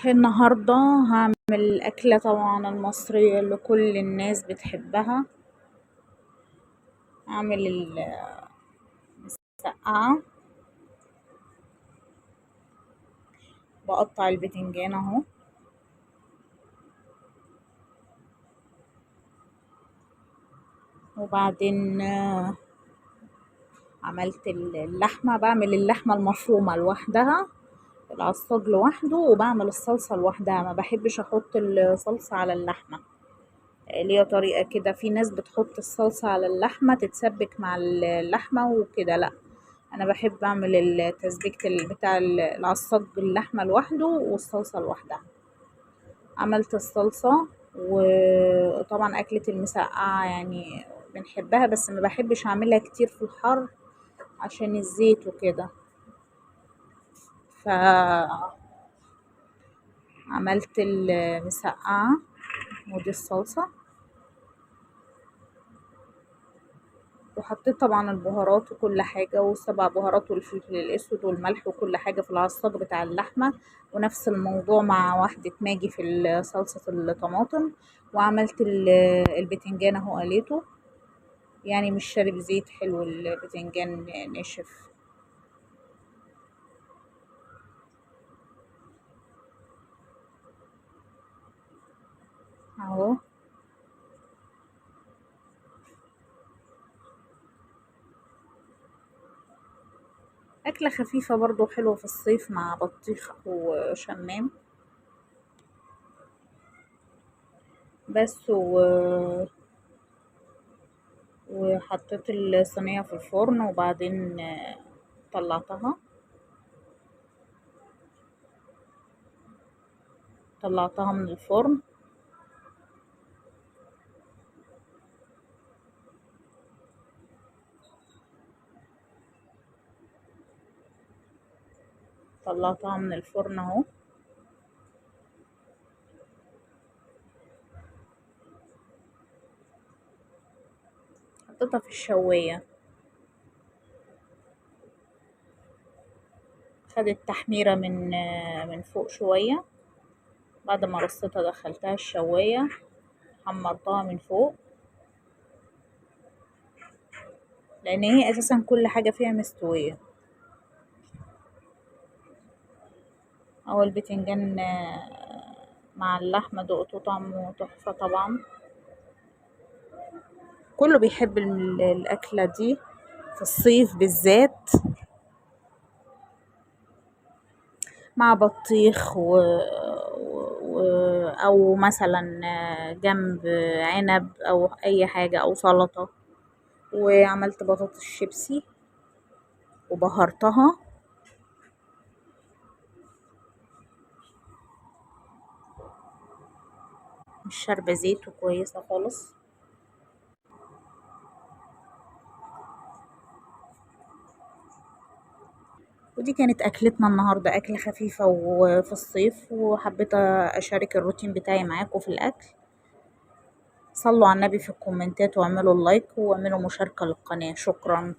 النهاردة هعمل أكلة طبعا المصرية اللي كل الناس بتحبها. هعمل المسقعة. بقطع البتنجان اهو، وبعدين عملت اللحمة. بعمل اللحمة المفرومة لوحدها، العصاج لوحده، وبعمل الصلصة لوحدها. ما بحبش احط الصلصة على اللحمة. ليا طريقة كده، في ناس بتحط الصلصة على اللحمة تتسبك مع اللحمة وكده، لا، انا بحب اعمل التسبيكة بتاع العصاج اللحمة لوحده والصلصة لوحدها. عملت الصلصة، وطبعا اكلة المسقعة يعني بنحبها، بس ما بحبش اعملها كتير في الحر عشان الزيت وكده. فعملت المسقعة ودي الصلصة، وحطيت طبعا البهارات وكل حاجة، والسبع بهارات والفلفل الاسود والملح وكل حاجة في العصاج بتاع اللحمة. ونفس الموضوع مع واحدة ماجي في صلصة الطماطم. وعملت البتنجان اهو قليته، يعني مش شارب زيت، حلو البتنجان ناشف اهو. أكلة خفيفة برضو حلوة في الصيف مع بطيخ وشمام بس. وحطيت الصينية في الفرن، وبعدين طلعتها طلعتها من الفرن. طلعتها من الفرن اهو. حطيتها في الشواية، خدت تحميرة من فوق شوية. بعد ما رصيتها دخلتها الشواية، حمرتها من فوق، لان هي اساسا كل حاجة فيها مستوية. اول البتنجان مع اللحمة دقته طعمه تحفة طبعا. كله بيحب الأكلة دي في الصيف بالذات، مع بطيخ أو مثلا جنب عنب أو أي حاجة أو سلطة. وعملت بطاطس شيبسي وبهرتها، مش شاربة زيت وكويسة خالص. ودي كانت أكلتنا النهاردة، أكلة خفيفة وفي الصيف، وحبيت أشارك الروتين بتاعي معاكم في الأكل. صلوا على النبي في الكومنتات واعملوا اللايك واعملوا مشاركة للقناة. شكرا.